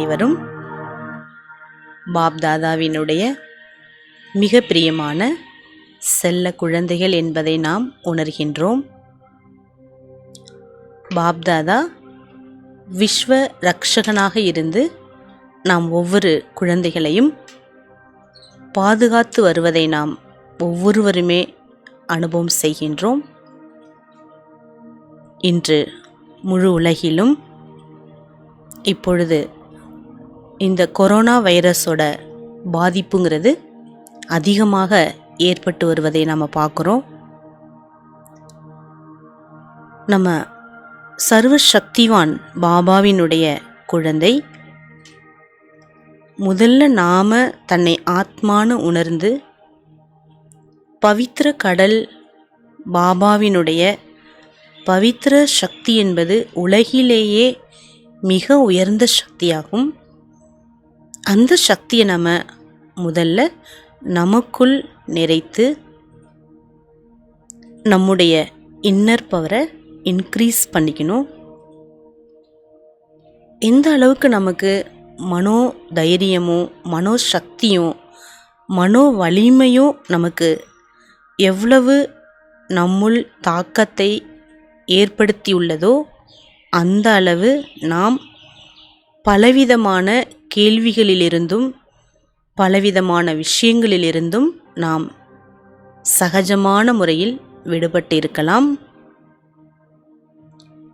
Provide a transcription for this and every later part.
அனைவரும் பாப் தாதாவினுடைய மிக பிரியமான செல்ல குழந்தைகள் என்பதை நாம் உணர்கின்றோம். பாப் தாதா விஸ்வ ரக்ஷகனாக இருந்து நாம் ஒவ்வொரு குழந்தைகளையும் பாதுகாத்து வருவதை நாம் ஒவ்வொருவருமே அனுபவம் செய்கின்றோம். இன்று முழு உலகிலும் இப்பொழுது இந்த கொரோனா வைரஸோட பாதிப்புங்கிறது அதிகமாக ஏற்பட்டு வருவதை நம்ம பார்க்குறோம். நம்ம சர்வசக்திவான் பாபாவினுடைய குழந்தை முதல்ல நாம் தன்னை ஆத்மானு உணர்ந்து பவித்திர கடல் பாபாவினுடைய பவித்திர சக்தி என்பது உலகிலேயே மிக உயர்ந்த சக்தியாகும். அந்த சக்தியை நம்ம முதல்ல நமக்குள் நிறைத்து நம்முடைய இன்னர் பவரை இன்க்ரீஸ் பண்ணிக்கணும். எந்த அளவுக்கு நமக்கு மனோ தைரியமும் மனோ சக்தியும் மனோ வலிமையும் நமக்கு எவ்வளவு நம்முள் தாக்கத்தை ஏற்படுத்தியுள்ளதோ அந்த அளவு நாம் பலவிதமான கேள்விகளிலிருந்தும் பலவிதமான விஷயங்களிலிருந்தும் நாம் சகஜமான முறையில் விடுபட்டு இருக்கலாம்.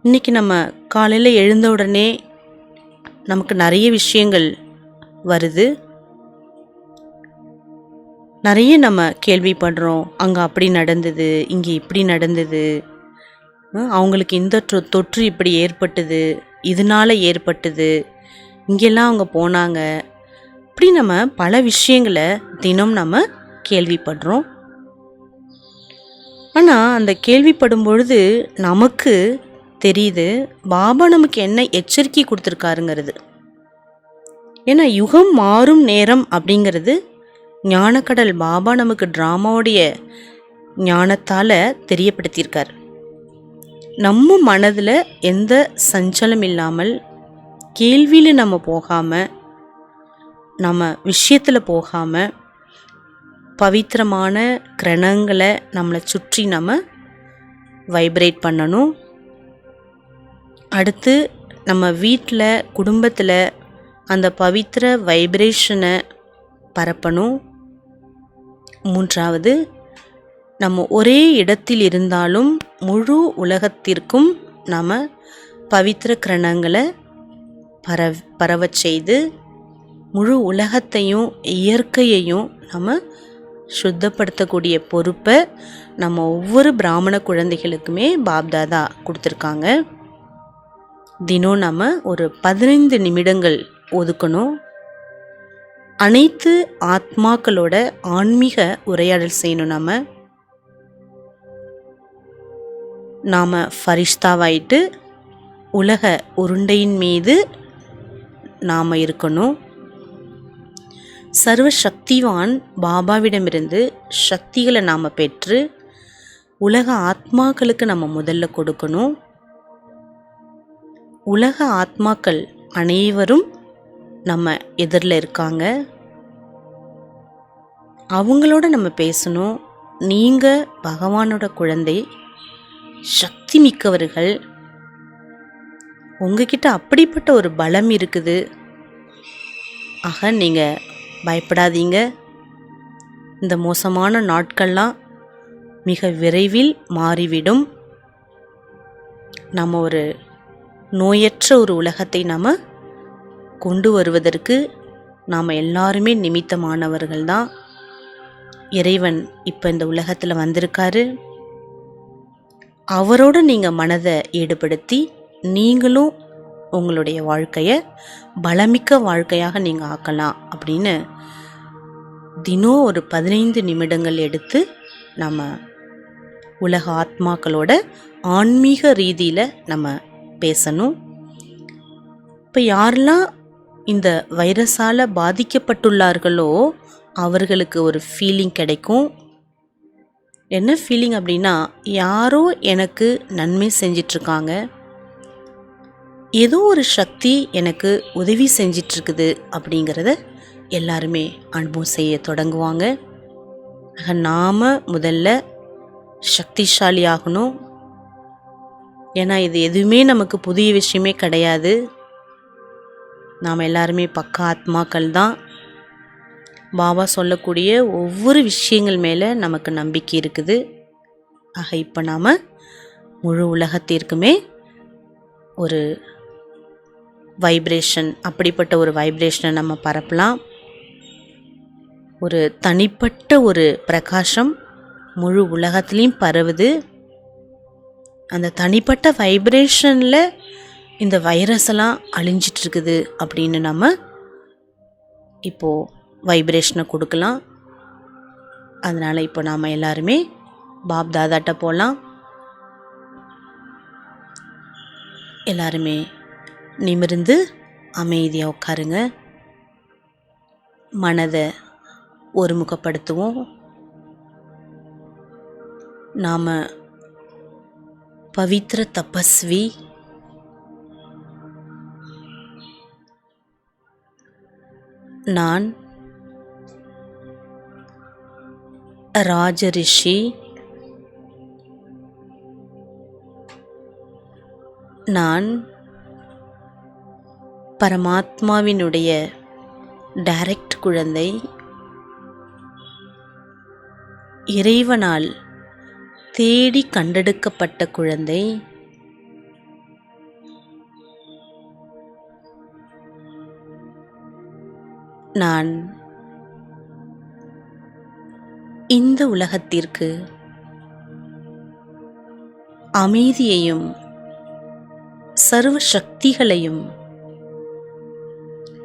இன்றைக்கி நம்ம காலையில் எழுந்த உடனே நமக்கு நிறைய விஷயங்கள் வருது. நிறைய நம்ம கேள்விப்படுறோம். அங்கே அப்படி நடந்தது, இங்கே இப்படி நடந்தது, அவங்களுக்கு இந்த தொற்று இப்படி ஏற்பட்டது, இதனால் ஏற்பட்டது, இங்கெல்லாம் அவங்க போனாங்க, இப்படி நம்ம பல விஷயங்களை தினம் நம்ம கேள்விப்படுறோம். ஆனால் அந்த கேள்விப்படும் பொழுது நமக்கு தெரியுது பாபா நமக்கு என்ன எச்சரிக்கை கொடுத்துருக்காருங்கிறது. ஏன்னா யுகம் மாறும் நேரம் அப்படிங்கிறது ஞானக்கடல் பாபா நமக்கு ட்ராமாவுடைய ஞானத்தால் தெரியப்படுத்தியிருக்கார். நம்ம மனதில் எந்த சஞ்சலம் இல்லாமல் கேள்வியில் நம்ம போகாமல் நம்ம விஷயத்தில் போகாமல் பவித்திரமான கிரணங்களை நம்மளை சுற்றி நம்ம வைப்ரேட் பண்ணணும். அடுத்து நம்ம வீட்டில் குடும்பத்தில் அந்த பவித்திர வைப்ரேஷனை பரப்பணும். மூன்றாவது, நம்ம ஒரே இடத்தில் இருந்தாலும் முழு உலகத்திற்கும் நம்ம பவித்திர கிரணங்களை பரவச் செய்து முழு உலகத்தையும் இயற்கையையும் நம்ம சுத்தப்படுத்தக்கூடிய பொறுப்பை நம்ம ஒவ்வொரு பிராமண குழந்தைகளுக்குமே பாப்தாதா கொடுத்துருக்காங்க. தினம் நம்ம ஒரு 15 நிமிடங்கள் ஒதுக்கணும். அனைத்து ஆத்மாக்களோட ஆன்மீக உரையாடல் செய்யணும். நாம் ஃபரிஷ்தாவாயிட்டு உலக உருண்டையின் மீது நாம் இருக்கணும். சர்வசக்திவான் பாபாவிடமிருந்து சக்திகளை நாம் பெற்று உலக ஆத்மாக்களுக்கு நம்ம முதல்ல கொடுக்கணும். உலக ஆத்மாக்கள் அனைவரும் நம்ம எதிரில் இருக்காங்க. அவங்களோட நம்ம பேசணும். நீங்கள் பகவானோட குழந்தை, சக்தி மிக்கவர்கள், உங்ககிட்ட அப்படிப்பட்ட ஒரு பலம் இருக்குது. ஆக நீங்கள் பயப்படாதீங்க. இந்த மோசமான நாட்கள்லாம் மிக விரைவில் மாறிவிடும். நம்ம ஒரு நோயற்ற ஒரு உலகத்தை நாம் கொண்டு வருவதற்கு நாம் எல்லாருமே நிமித்தமானவர்கள் தான். இறைவன் இப்போ இந்த உலகத்தில் வந்திருக்காரு. அவரோட நீங்கள் மனதை ஈடுபடுத்தி நீங்களும் உங்களுடைய வாழ்க்கையை பலமிக்க வாழ்க்கையாக நீங்கள் ஆக்கலாம் அப்படின்னு தினம் ஒரு 15 நிமிடங்கள் எடுத்து நம்ம உலக ஆத்மாக்களோட ஆன்மீக ரீதியில் நம்ம பேசணும். இப்போ யாரெல்லாம் இந்த வைரஸால் பாதிக்கப்பட்டுள்ளார்களோ அவர்களுக்கு ஒரு ஃபீலிங் கிடைக்கும். என்ன ஃபீலிங் அப்படின்னா, யாரோ எனக்கு நன்மை செஞ்சிட்ருக்காங்க, ஏதோ ஒரு சக்தி எனக்கு உதவி செஞ்சிட்ருக்குது அப்படிங்கிறத எல்லாருமே அனுபவம் செய்ய தொடங்குவாங்க. நாம் முதல்ல சக்திசாலி ஆகணும். ஏன்னா இது எதுவுமே நமக்கு புதிய விஷயமே கிடையாது. நாம் எல்லாருமே பக்கா ஆத்மாக்கள் தான். பாபா சொல்லக்கூடிய ஒவ்வொரு விஷயங்கள் மேலே நமக்கு நம்பிக்கை இருக்குது. ஆக இப்போ நாம் முழு உலகத்திற்குமே ஒரு வைப்ரேஷன், அப்படிப்பட்ட ஒரு வைப்ரேஷனை நம்ம பரப்பலாம். ஒரு தனிப்பட்ட ஒரு பிரகாசம் முழு உலகத்துலேயும் பரவுது. அந்த தனிப்பட்ட வைப்ரேஷனில் இந்த வைரஸ் எல்லாம் அழிஞ்சிட்ருக்குது அப்படின்னு நம்ம இப்போது வைப்ரேஷனை கொடுக்கலாம். அதனால் இப்போ நாம் எல்லாருமே பாப் தாதாட்ட போகலாம். எல்லாருமே நிமிர்ந்து அமைதியாக உட்காருங்க. மனதை ஒருமுகப்படுத்துவோம். நாம் பவித்ர தபஸ்வி, நான் ராஜரிஷி, நான் பரமாத்மாவினுடைய டைரக்ட் குழந்தை, இறைவனால் தேடி கண்டெடுக்கப்பட்ட குழந்தை. நான் இந்த உலகத்திற்கு அமைதியையும் சர்வ சக்திகளையும்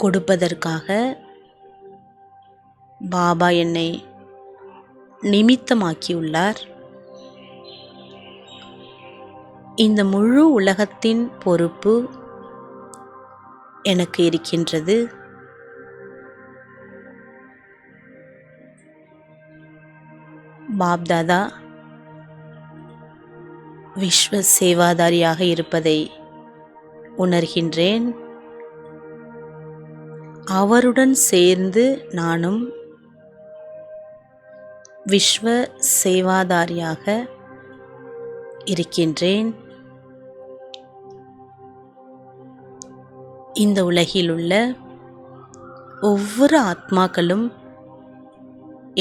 கொடுப்பதற்காக பாபா என்னை நிமித்தமாக்கியுள்ளார். இந்த முழு உலகத்தின் பொறுப்பு எனக்கு இருக்கின்றது. பாப்தாதா விஸ்வ சேவாதாரியாக இருப்பதை உணர்கின்றேன். அவருடன் சேர்ந்து நானும் விஸ்வ சேவாதாரியாக இருக்கின்றேன். இந்த உலகில் உள்ள ஒவ்வொரு ஆத்மாக்களும்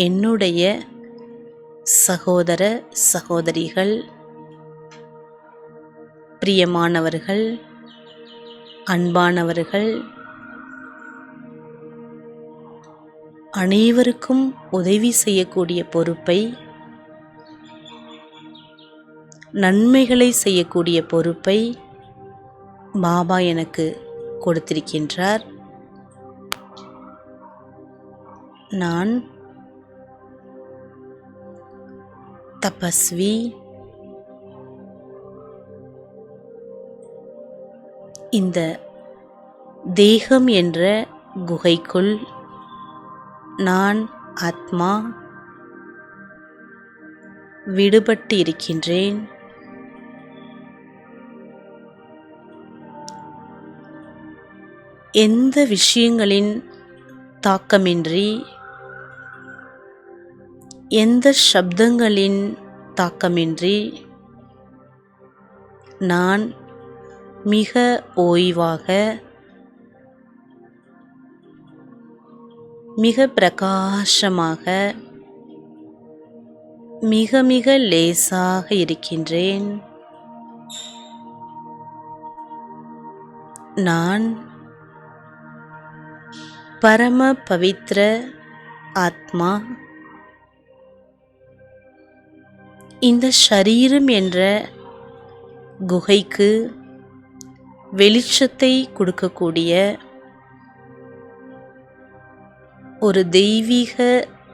என்னுடைய சகோதர சகோதரிகள், பிரியமானவர்கள், அன்பானவர்கள். அனைவருக்கும் உதவி செய்யக்கூடிய பொறுப்பை, நன்மைகளை செய்யக்கூடிய பொறுப்பை பாபா எனக்கு கொடுத்திருக்கின்றார். நான் தபஸ்வி, இந்த தேகம் என்ற குகைக்குள் நான் ஆத்மா விடுபட்டு இருக்கின்றேன். எந்த விஷயங்களின் தாக்கமின்றி, எந்த சப்தங்களின் தாக்கமின்றி நான் மிக ஓய்வாக, மிக பிரகாசமாக, மிக மிக லேசாக இருக்கின்றேன். நான் பரம பவித்ர ஆத்மா. இந்த ஷரீரம் என்ற குகைக்கு வெளிச்சத்தை கொடுக்கக்கூடிய ஒரு தெய்வீக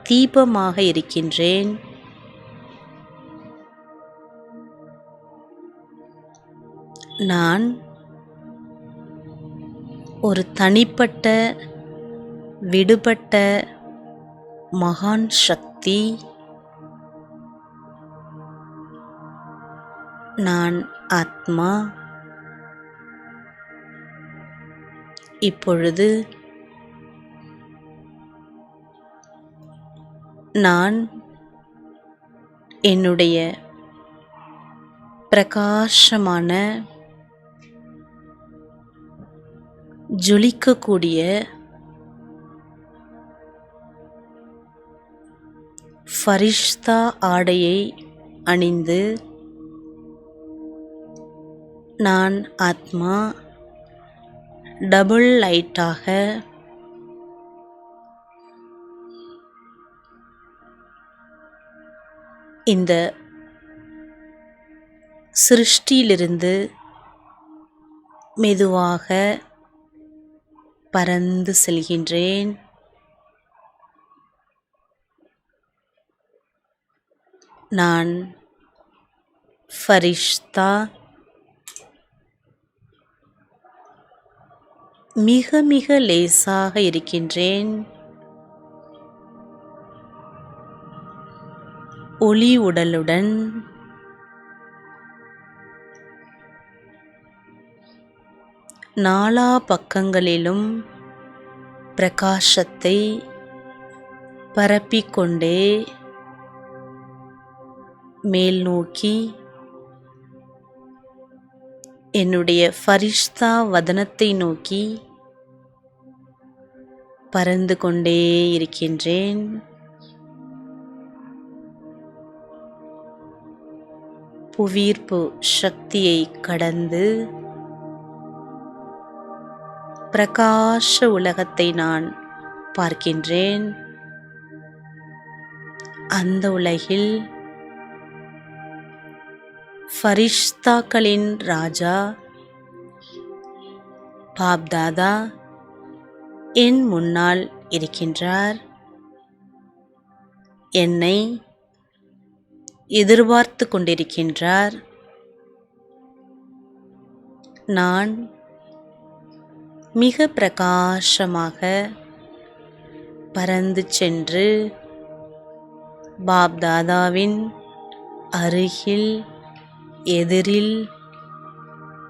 தீபமாக இருக்கின்றேன். நான் ஒரு தனிப்பட்ட விடுபட்ட மகான் சக்தி. நான் ஆத்மா. இப்பொழுது நான் என்னுடைய பிரகாசமான ஜொலிக்கக்கூடிய ஃபரிஷ்தா ஆடையை அணிந்து நான் ஆத்மா டபுள் லைட்டாக இந்த சிருஷ்டியிலிருந்து மெதுவாக பறந்து செல்கின்றேன். நான் ஃபரிஷ்தா மிக மிக லேசாக இருக்கின்றேன். ஒளி உடலுடன் நாலா பக்கங்களிலும் பிரகாசத்தை பரப்பிக்கொண்டே மேல் நோக்கி என்னுடைய ஃபரிஷ்தா வதனத்தை நோக்கி பறந்து கொண்டே இருக்கின்றேன். புவியீர்ப்பு சக்தியை கடந்து பிரகாச உலகத்தை நான் பார்க்கின்றேன். அந்த உலகில் ஃபரிஷ்தாக்களின் ராஜா பாப்தாதா என் முன்னால் இருக்கின்றார். என்னை எதிர்பார்த்து கொண்டிருக்கின்றார். நான் மிக பிரகாசமாக பறந்து சென்று பாப்தாதாவின் அருகில் எதிரில்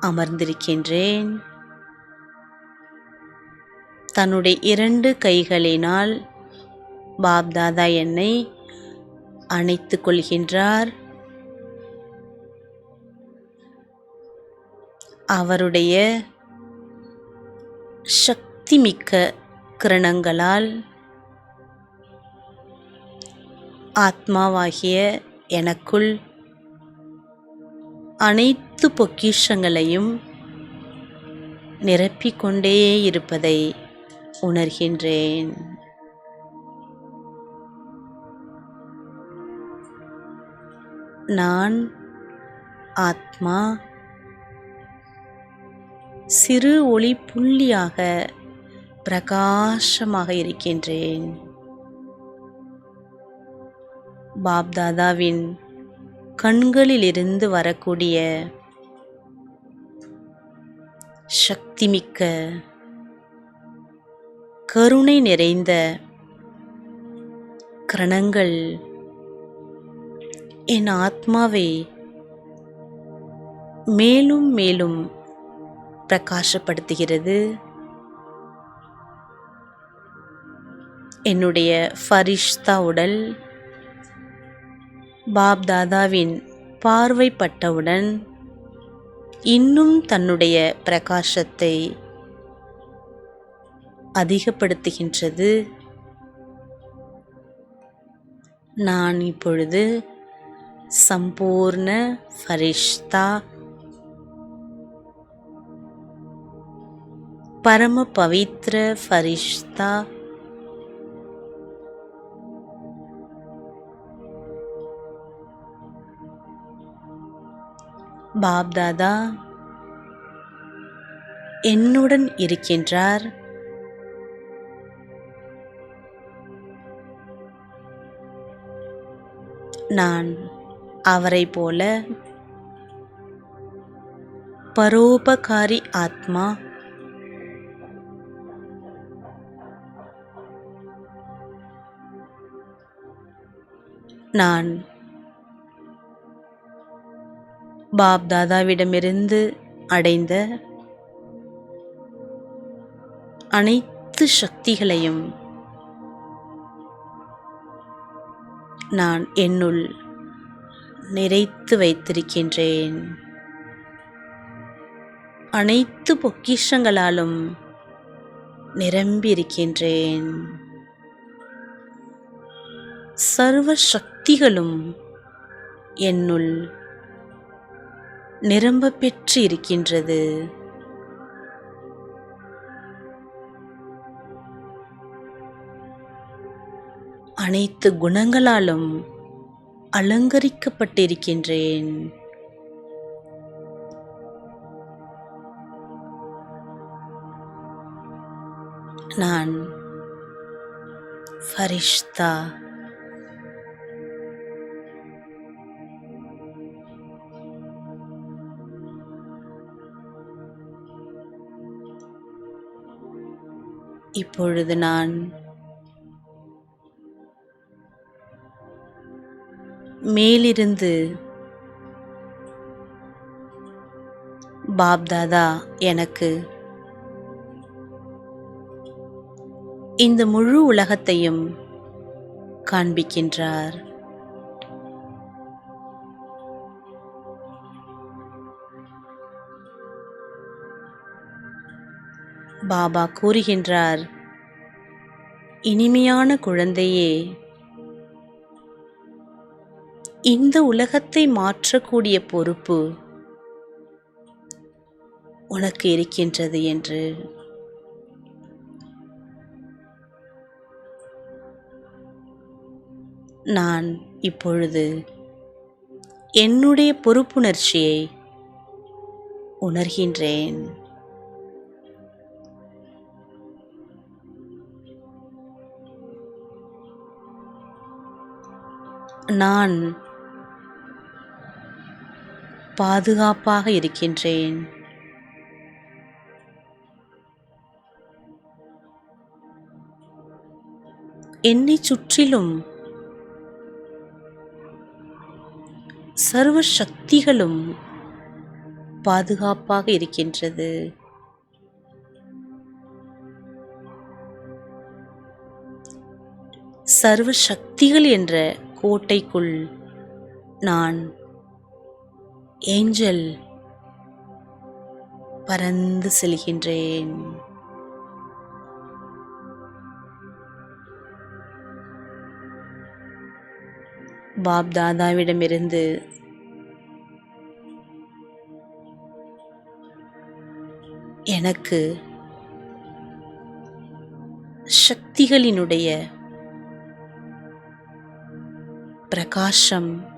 அமர்ந்திருக்கின்றேன். தன்னுடைய 2 கைகளினால் பாப்தாதா என்னை அணைத்துக் கொள்கின்றார். அவருடைய சக்திமிக்க கிரணங்களால் ஆத்மாவாகிய எனக்குள் அனைத்து பொக்கிஷங்களையும் நிரப்பிக்கொண்டே இருப்பதை உணர்கின்றேன். நான் ஆத்மா சிறு ஒளி புள்ளியாக பிரகாசமாக இருக்கின்றேன். பாப்தாதாவின் கண்களிலிருந்து வரக்கூடிய சக்திமிக்க கருணை நிறைந்த கிரணங்கள் என் ஆத்மாவை மேலும் மேலும் பிரகாசப்படுத்துகிறது. என்னுடைய ஃபரிஷ்தா உடல் பாப்தாதாவின் பார்வைப்பட்டவுடன் இன்னும் தன்னுடைய பிரகாசத்தை அதிகப்படுத்துகின்றது. நான் இப்பொழுது சம்பூர்ண ஃபரிஷ்தா, பரம பவித்ர ஃபரிஷ்தா, பாப்தாதா என்னுடன் இருக்கின்றார். நான் அவரை போல பரோபகாரி ஆத்மா, நான் பாப்தாதாவிடமிருந்து அடைந்த அனைத்து சக்திகளையும் நான் என்னுள் நிறைத்து வைத்திருக்கின்றேன். அனைத்து பொக்கிஷங்களாலும் நிரம்பியிருக்கின்றேன். சர்வ சக்திகளும் என்னுள் நிரம்ப பெற்று இருக்கின்றது. அனைத்து குணங்களாலும் அலங்கரிக்கப்பட்டிருக்கின்றேன். நான் ஃபரிஷ்தா. இப்பொழுது நான் மேலிருந்து பாப்தாதா எனக்கு இந்த முழு உலகத்தையும் காண்பிக்கின்றார். பாபா கூறுகின்றார், இனிமையான குழந்தையே, இந்த உலகத்தை மாற்றக்கூடிய பொறுப்பு உனக்கு இருக்கின்றது என்று. நான் இப்பொழுது என்னுடைய பொறுப்புணர்ச்சியை உணர்கின்றேன். நான் பாதுகாப்பாக இருக்கின்றேன். என்னைச் சுற்றிலும் சர்வ சக்திகளும் பாதுகாப்பாக இருக்கின்றது. சர்வ சக்திகள் என்ற கோட்டைக்குள் நான் ஏஞ்சல் பறந்து செல்கின்றேன். பாப் தாதாவிடமிருந்து எனக்கு சக்திகளினுடைய பிரகாசம்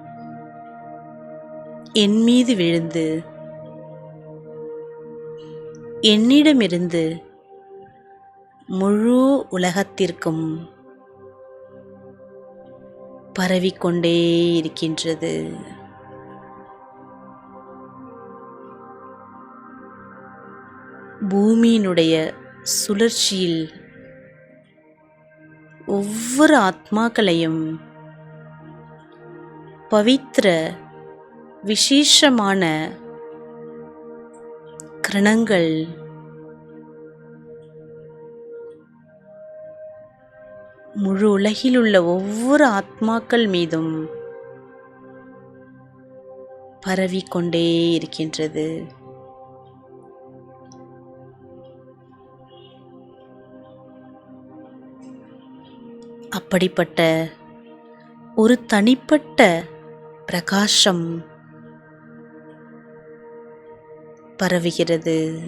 என் மீது விழுந்து என்னிடமிருந்து முழு உலகத்திற்கும் பரவிக்கொண்டே இருக்கின்றது. பூமியினுடைய சுழற்சியில் ஒவ்வொரு ஆத்மாக்களையும் பவித்திர விசேஷமான கிரணங்கள் முழு உலகில் உள்ள ஒவ்வொரு ஆத்மாக்கள் மீதும் பரவிக்கொண்டே இருக்கின்றது. அப்படிப்பட்ட ஒரு தனிப்பட்ட பிரகாசம் பரவுகிறது.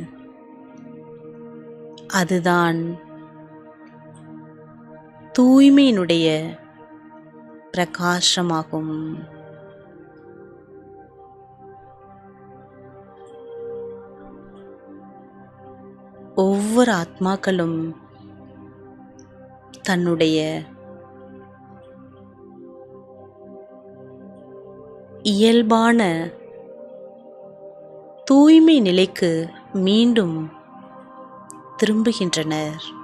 அதுதான் தூய்மையினுடைய பிரகாசமாகும். ஒவ்வொரு ஆத்மாக்களும் தன்னுடைய இயல்பான தூய்மை நிலைக்கு மீண்டும் திரும்புகின்றனர்.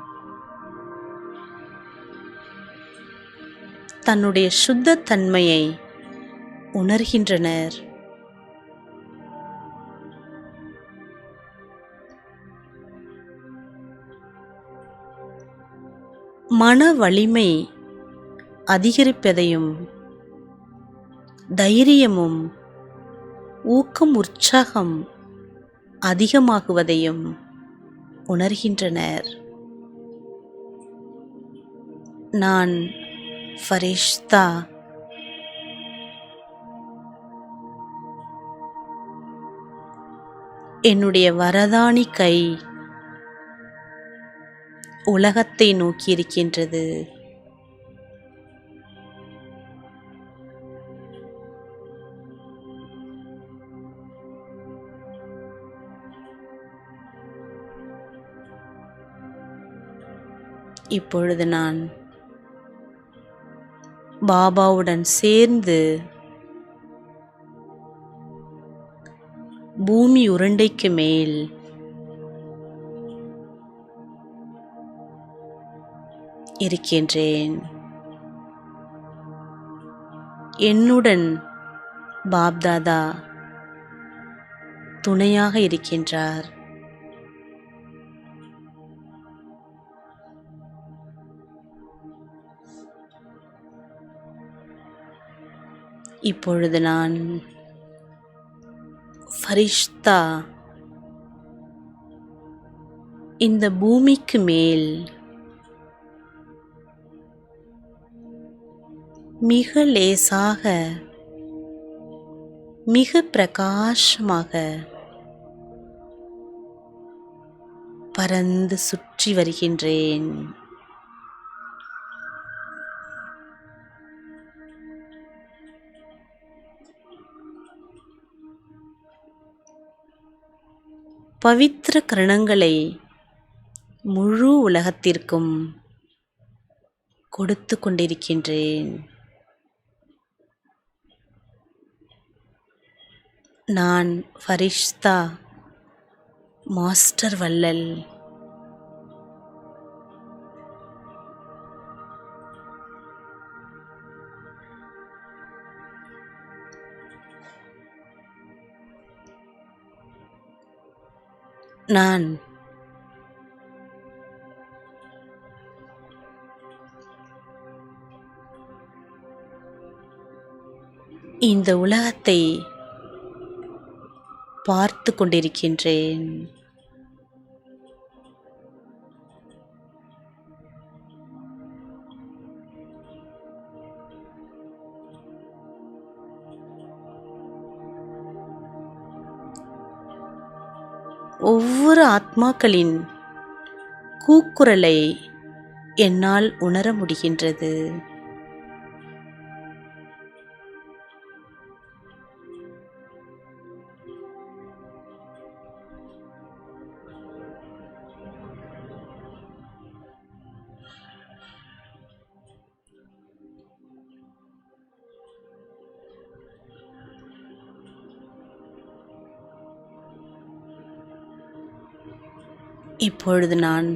தன்னுடைய சுத்த தன்மையை உணர்கின்றனர். மன வலிமை அதிகரிப்பதையும் தைரியமும் ஊக்கம் உற்சாகம் அதிகமாகுவதையும் உணர்கின்றனர். நான் ஃபரிஷ்தா என்னுடைய வரதானி கை உலகத்தை நோக்கியிருக்கின்றது. இப்பொழுது நான் பாபாவுடன் சேர்ந்து பூமி உருண்டைக்கு மேல் இருக்கின்றேன். என்னுடன் பாப்தாதா துணையாக இருக்கின்றார். இப்பொழுது நான் ஃபரிஷ்தா இந்த பூமிக்கு மேல் மிக லேசாக மிக பிரகாசமாக பறந்து சுற்றி வருகின்றேன். பவித்திர கிரணங்களை முழு உலகத்திற்கும் கொடுத்து கொண்டிருக்கின்றேன். நான் ஃபரிஷ்தா மாஸ்டர் வள்ளல். நான் இந்த உலகத்தை பார்த்து கொண்டிருக்கின்றேன். ஒவ்வொரு ஆத்மாக்களின் கூக்குரலை என்னால் உணர முடிகின்றது. இப்பொழுது நான்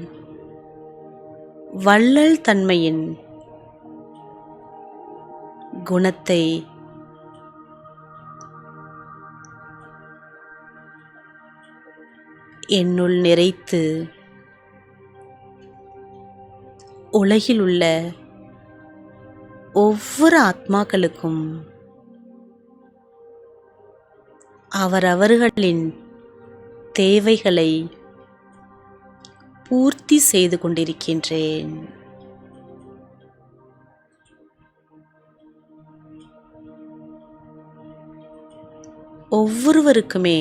வள்ளல் தன்மையின் குணத்தை என்னுள் நிறைத்து உலகில் உள்ள ஒவ்வொரு ஆத்மாக்களுக்கும் அவரவர்களின் தேவைகளை பூர்த்தி செய்து கொண்டிருக்கின்றேன். ஒவ்வொருவருக்குமே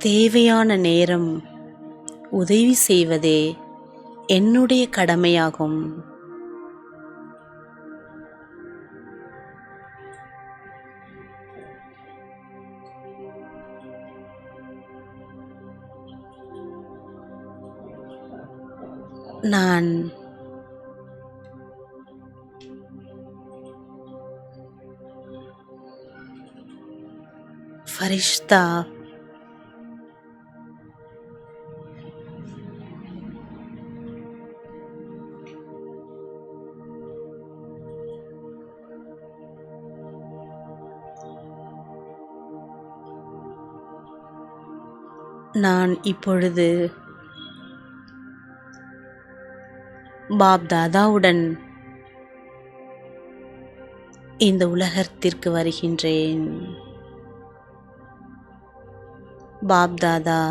தேவையான நேரம் உதவி செய்வதே என்னுடைய கடமையாகும். நான் ஃபரிஷ்தா நான் இப்பொழுது பாப் தாதாவுடன் இந்த உலகத்திற்கு வருகின்றேன். பாப் தாதா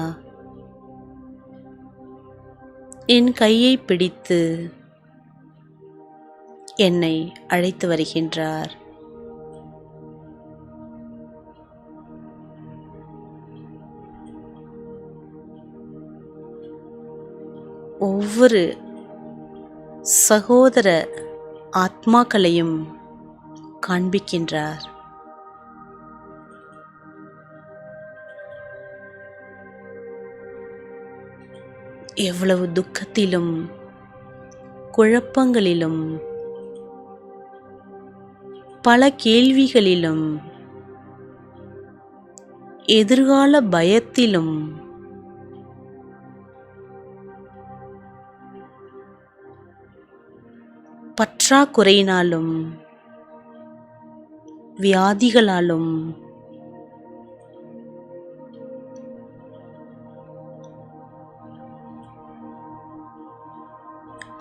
என் கையை பிடித்து என்னை அழைத்து வருகின்றார். ஒவ்வொரு சகோதர ஆத்மாக்களையும் காண்பிக்கின்றார். எவ்வளவு துக்கத்திலும் குழப்பங்களிலும் பல கேள்விகளிலும் எதிர்கால பயத்திலும் பற்றாக்குறையினாலும் வியாதிகளாலும்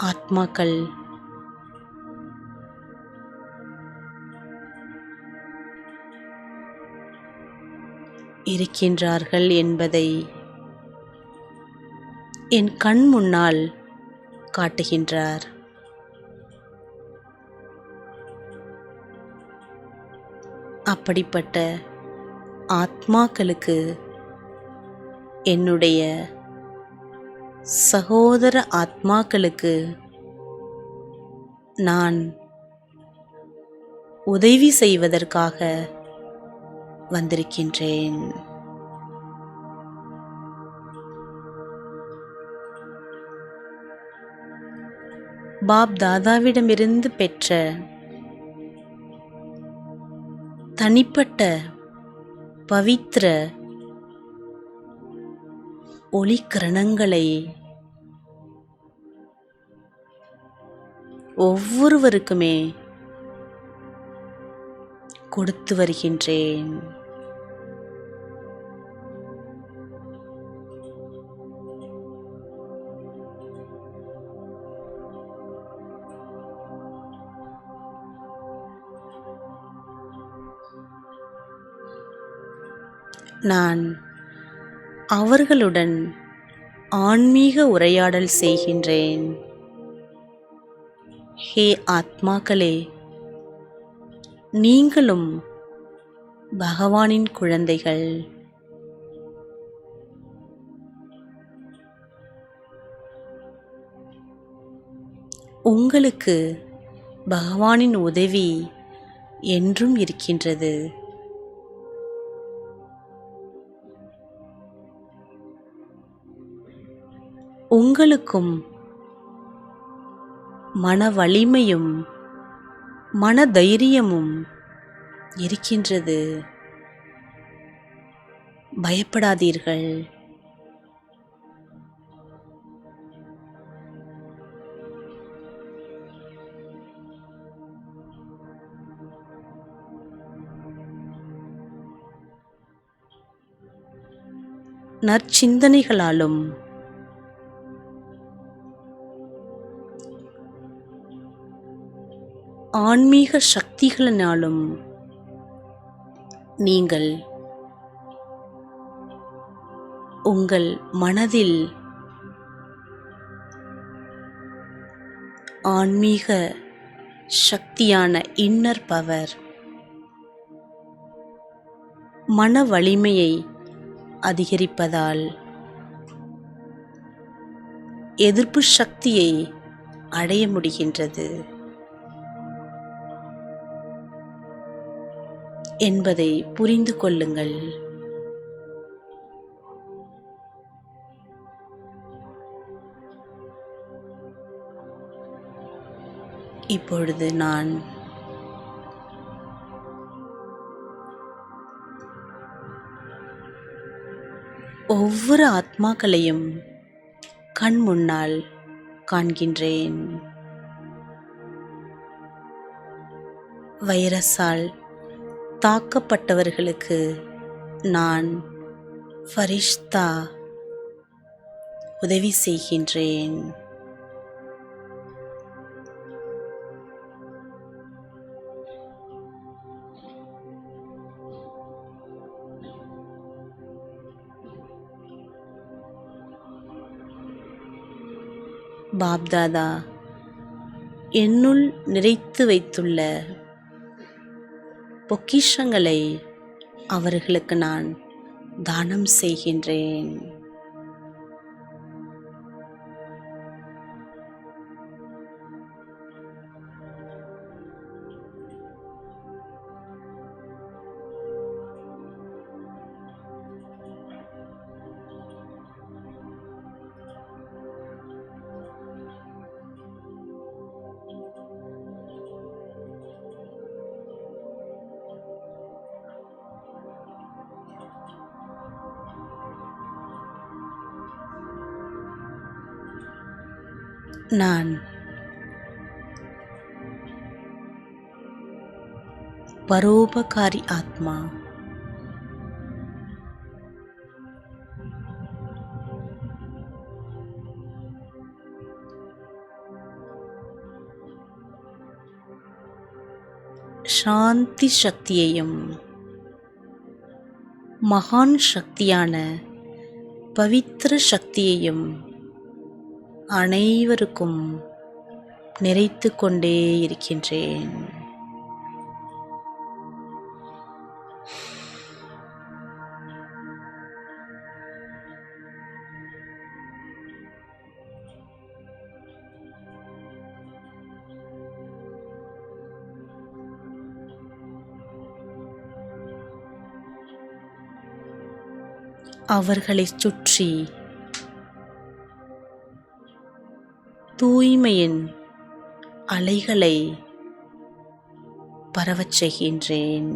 ஆத்மாக்கள் இருக்கின்றார்கள் என்பதை என் கண் முன்னால் காட்டுகின்றார். அப்படிப்பட்ட ஆத்மாக்களுக்கு, என்னுடைய சகோதர ஆத்மாக்களுக்கு நான் உதவி செய்வதற்காக வந்திருக்கின்றேன். பாப் தாதாவிடமிருந்து பெற்ற தனிப்பட்ட பவித்திர ஒளிக்கிரணங்களை ஒவ்வொருவருக்குமே கொடுத்து வருகின்றேன். நான் அவர்களுடன் ஆன்மீக உரையாடல் செய்கின்றேன். ஹே ஆத்மாக்களே, நீங்களும் பகவானின் குழந்தைகள். உங்களுக்கு பகவானின் உதவி என்றும் இருக்கின்றது. உங்களுக்கும் மன வலிமையும் மன தைரியமும் இருக்கின்றது. பயப்படாதீர்கள். நற்சிந்தனைகளாலும் ஆன்மீக சக்திகளினாலும் நீங்கள் உங்கள் மனதில் ஆன்மீக சக்தியான இன்னர் பவர், மன வலிமையை அதிகரிப்பதால் எதிர்ப்பு சக்தியை அடைய முடிகின்றது என்பதை புரிந்து கொள்ளுங்கள். இப்பொழுது நான் ஒவ்வொரு ஆத்மாக்களையும் கண் முன்னால் காண்கின்றேன். வைரஸால் தாக்கப்பட்டவர்களுக்கு நான் ஃபரிஷ்தா உதவி செய்கின்றேன். பாப்தாதா என்னுள் நிறைத்து வைத்துள்ள பொக்கிஷங்களை அவர்களுக்கு நான் தானம் செய்கின்றேன். நான் பரோபகாரி ஆத்மா. சாந்தி சக்தியையும் மகான் சக்தியான பவித்திர சக்தியையும் அனைவருக்கும் நிறைத்து கொண்டே இருக்கின்றேன். அவர்களைச் சுற்றி தூய்மையின் அலைகளை பரவச் செய்கின்றேன்.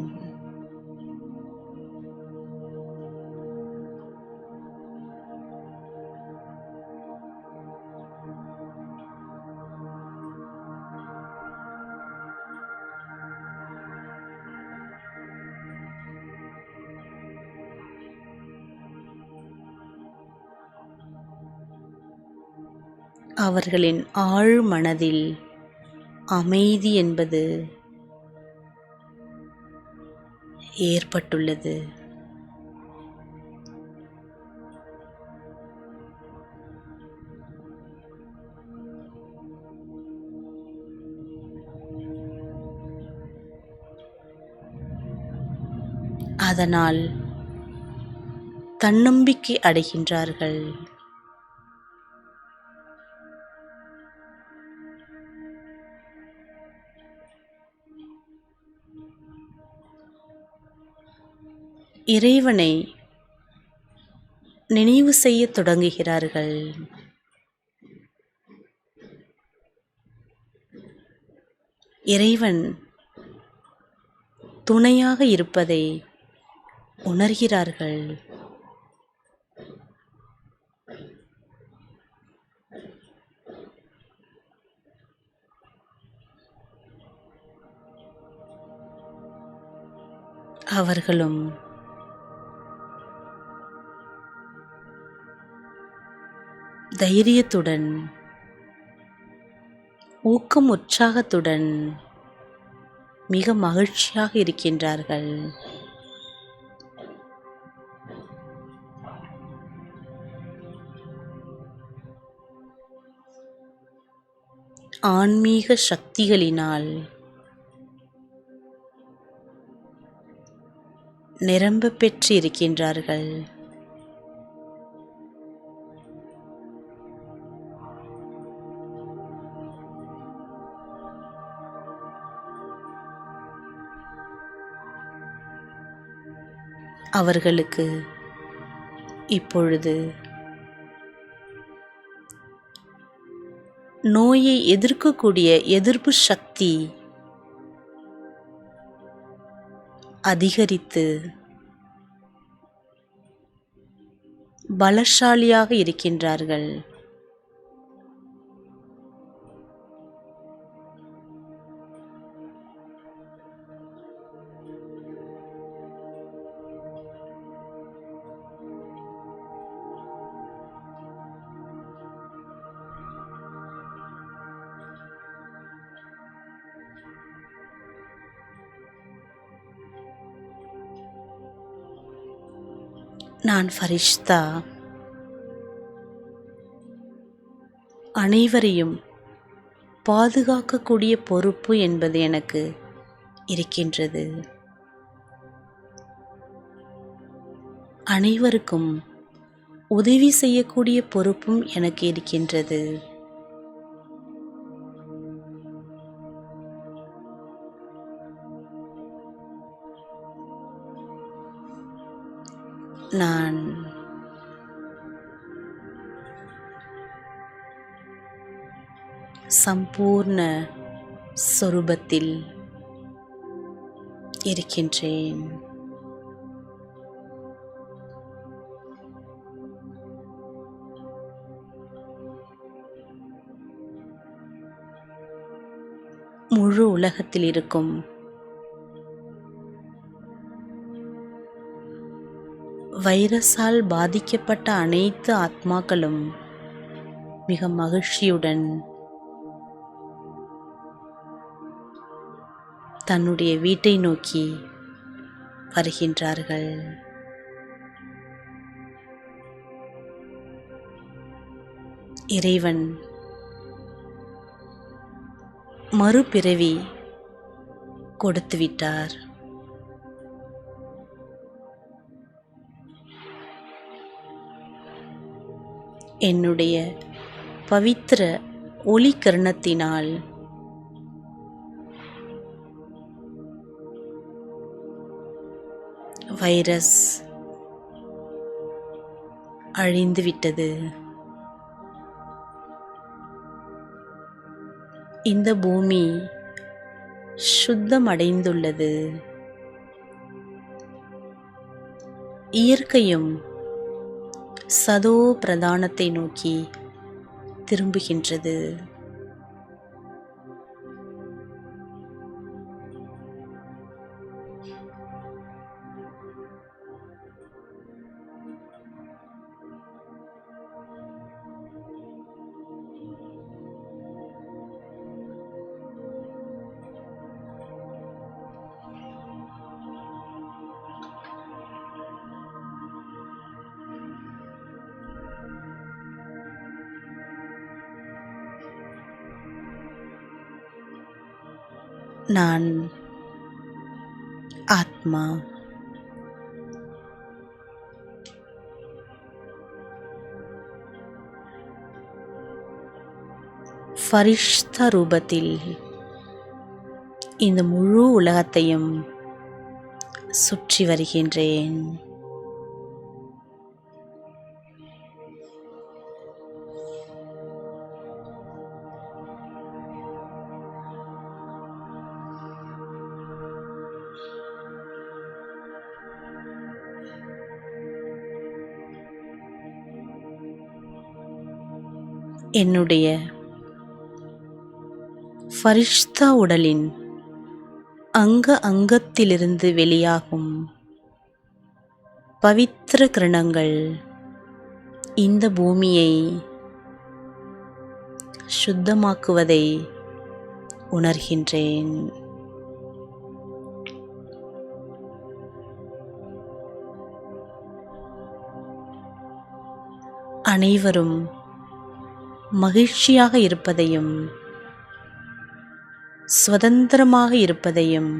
அவர்களின் ஆழ் மனதில் அமைதி என்பது ஏற்பட்டுள்ளது. அதனால் தன்னம்பிக்கை அடைகின்றார்கள். இறைவனை நினைவு செய்யத் தொடங்குகிறார்கள். இறைவன் துணையாக இருப்பதை உணர்கிறார்கள். அவர்களும் தைரியத்துடன் ஊக்கம் உற்சாகத்துடன் மிக மகிழ்ச்சியாக இருக்கின்றார்கள். ஆன்மீக சக்திகளினால் நிரம்ப பெற்று இருக்கின்றார்கள். அவர்களுக்கு இப்பொழுது நோயை எதிர்க்கக்கூடிய எதிர்ப்பு சக்தி அதிகரித்து பலசாலியாக இருக்கின்றார்கள். நான் ஃபரிஷ்தா, அனைவரையும் பாதுகாக்கக்கூடிய பொறுப்பு என்பது எனக்கு இருக்கின்றது. அனைவருக்கும் உதவி செய்யக்கூடிய பொறுப்பும் எனக்கு இருக்கின்றது. நான் சம்பூர்ண சொரூபத்தில் இருக்கின்றேன். முழு உலகத்தில் இருக்கும் வைரஸால் பாதிக்கப்பட்ட அனைத்து ஆத்மாக்களும் மிக மகிழ்ச்சியுடன் தன்னுடைய வீட்டை நோக்கி வருகின்றார்கள். இறைவன் மறுபிறவி கொடுத்துவிட்டார். என்னுடைய பவித்திர ஒளி கருணத்தினால் வைரஸ் அழிந்துவிட்டது. இந்த பூமி சுத்தமடைந்துள்ளது. இயற்கையும் சதோ பிரதானத்தை நோக்கி திரும்புகின்றது. நான் ஆத்மா. ஃபரிஷ்தா ரூபத்தில் இந்த முழு உலகத்தையும் சுற்றி வருகின்றேன். என்னுடைய ஃபரிஷ்தா உடலின் அங்கத்திலிருந்து வெளியாகும் பவித்திர கிரணங்கள் இந்த பூமியை சுத்தமாக்குவதை உணர்கின்றேன். அனைவரும் மகிழ்ச்சியாக இருப்பதையும் சுதந்திரமாக இருப்பதையும்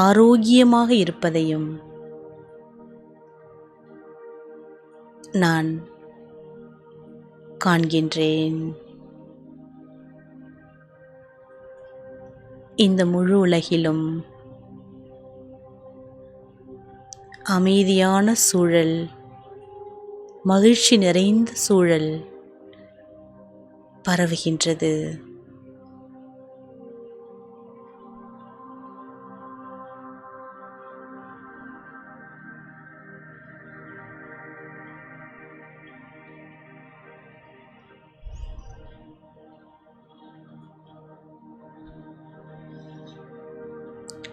ஆரோக்கியமாக இருப்பதையும் நான் காண்கின்றேன். இந்த முழு உலகிலும் அமைதியான சூழல், மகிழ்ச்சி நிறைந்த சூழல் பரவுகின்றது.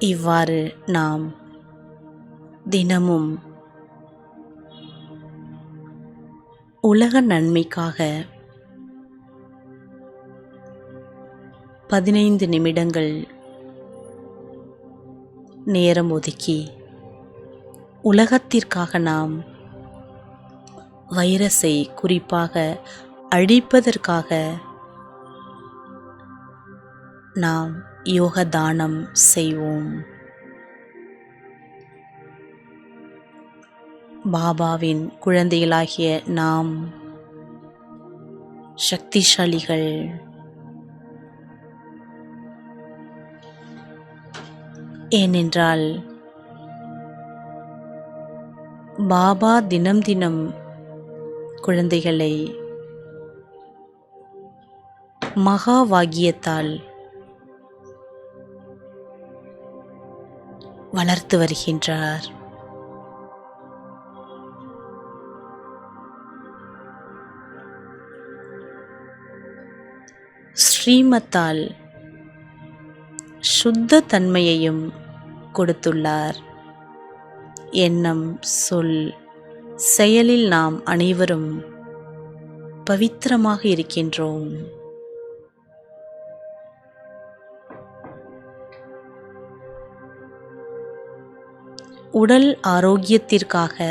இவ்வாறு நாம் தினமும் உலக நன்மைக்காக 15 நிமிடங்கள் நேரம் ஒதுக்கி உலகத்திற்காக நாம் வைரஸை குறிப்பாக அழிப்பதற்காக நாம் யோக தானம் செய்வோம். பாபாவின் குழந்தைகளாகிய நாம் சக்திசாலிகள். ஏனென்றால் பாபா தினம் தினம் குழந்தைகளை மகா வாக்கியத்தால் வளர்த்து வருகின்றார். ஸ்ரீமத்தால் சுத்த தன்மையையும் கொடுத்துள்ளார். எண்ணம், சொல், செயலில் நாம் அனைவரும் பவித்திரமாக இருக்கின்றோம். உடல் ஆரோக்கியத்திற்காக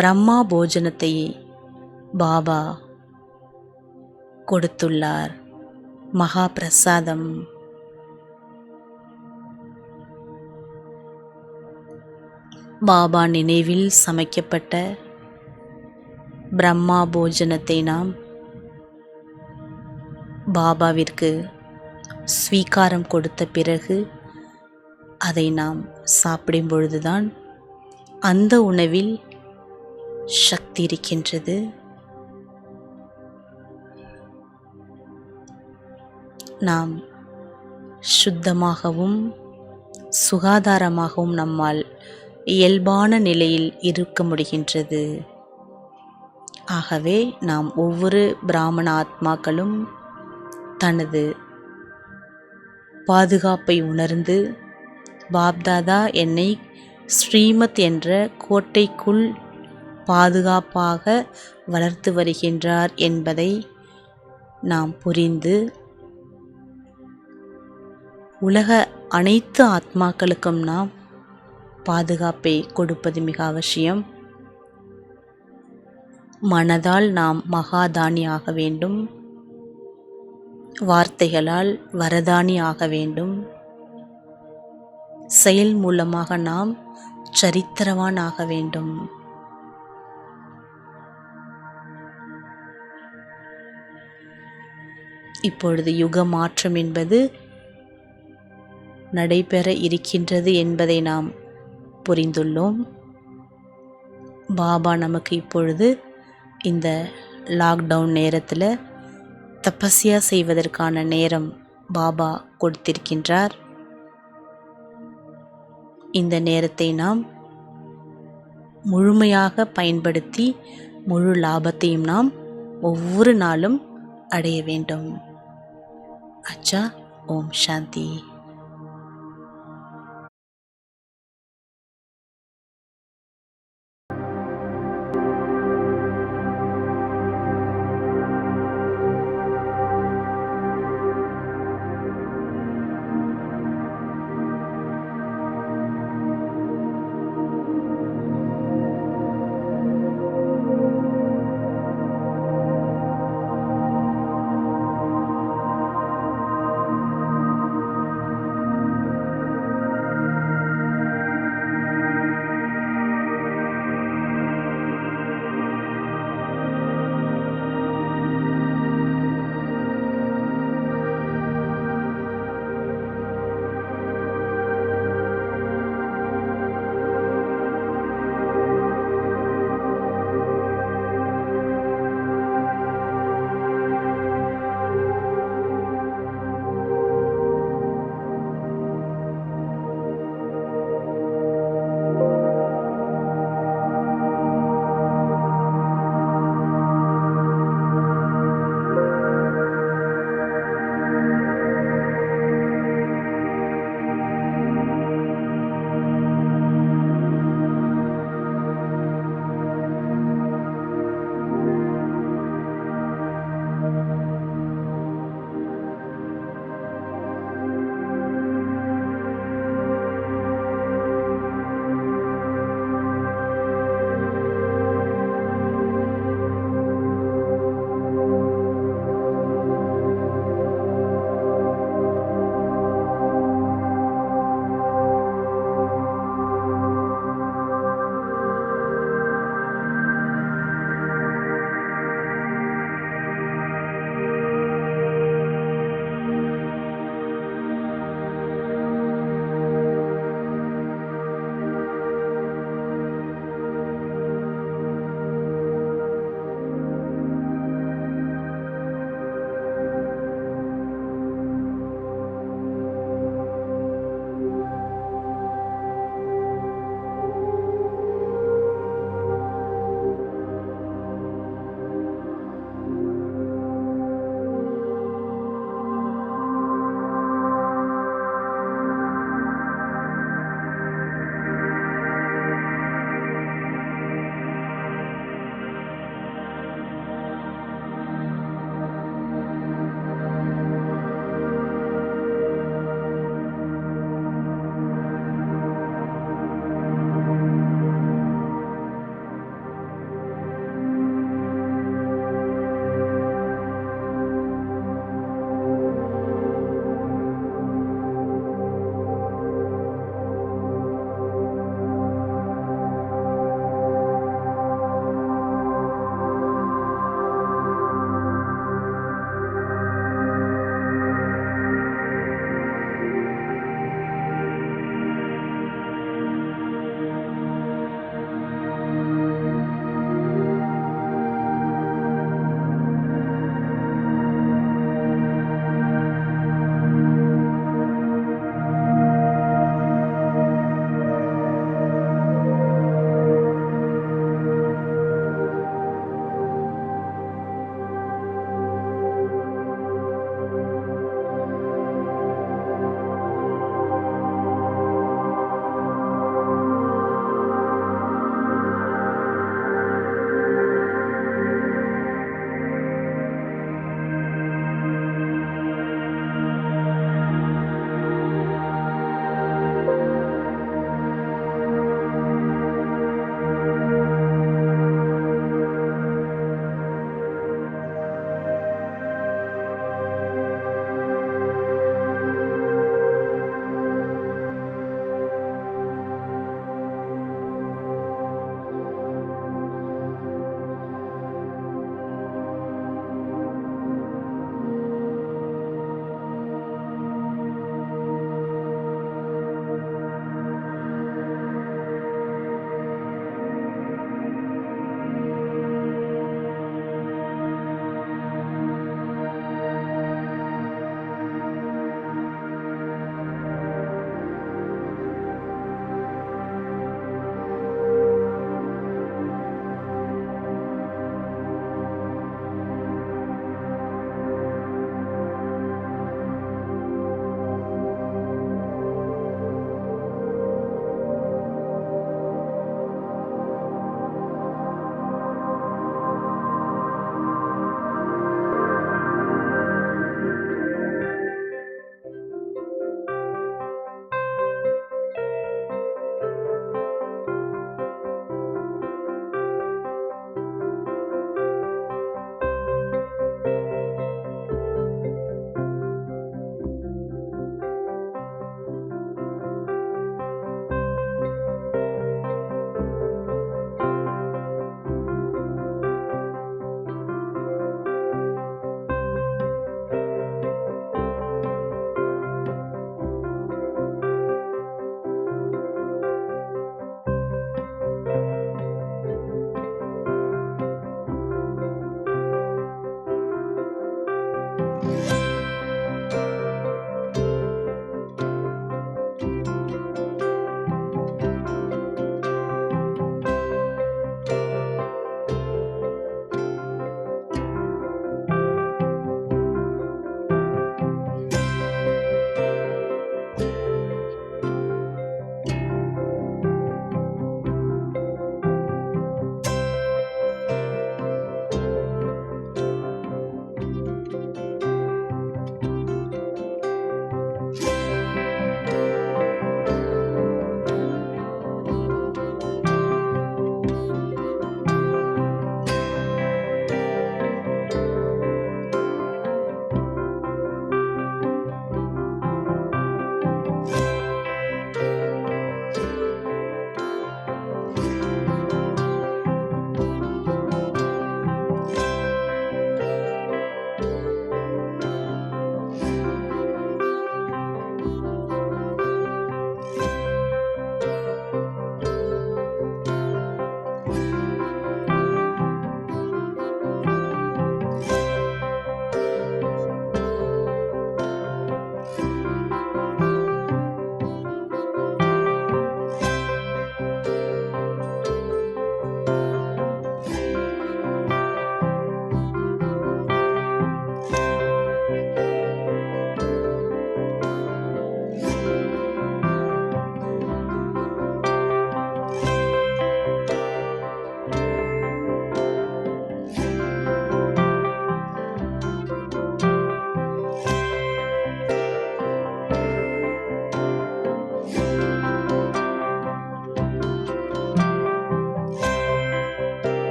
பிரம்மா போஜனத்தை பாபா கொடுத்துள்ளார். மகா பிரசாதம். பாபா நினைவில் சமைக்கப்பட்ட பிரம்மா போஜனத்தை நாம் பாபாவிற்கு ஸ்வீகாரம் கொடுத்த பிறகு அதை நாம் சாப்பிடும் பொழுதுதான் அந்த உணவில் சக்தி இருக்கின்றது. நாம் சுத்தமாகவும் சுகாதாரமாகவும் நம்மால் இயல்பான நிலையில் இருக்க முடிகின்றது. ஆகவே நாம் ஒவ்வொரு பிராமண ஆத்மாக்களும் தனது பாதுகாப்பை உணர்ந்து, பாப்தாதா என்னை ஸ்ரீமத் என்ற கோட்டைக்குள் பாதுகாப்பாக வளர்த்து வருகின்றார் என்பதை நாம் புரிந்து, உலக அனைத்து ஆத்மாக்களுக்கும் நாம் பாதுகாப்பை கொடுப்பது மிக அவசியம். மனதால் நாம் மகாதானி ஆக வேண்டும், வார்த்தைகளால் வரதானி ஆக வேண்டும், செயல் மூலமாக நாம் சரித்திரவான் ஆக வேண்டும். இப்பொழுது யுக மாற்றம் என்பது நடைபெற இருக்கின்றது என்பதை நாம் புரிந்துள்ளோம். பாபா நமக்கு இப்பொழுது இந்த லாக்டவுன் நேரத்தில் தபஸ்யா செய்வதற்கான நேரம் பாபா கொடுத்திருக்கின்றார். இந்த நேரத்தை நாம் முழுமையாக பயன்படுத்தி முழு லாபத்தையும் நாம் ஒவ்வொரு நாளும் அடைய வேண்டும். அச்சா. ஓம் சாந்தி.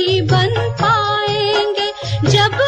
बन पाएंगे जब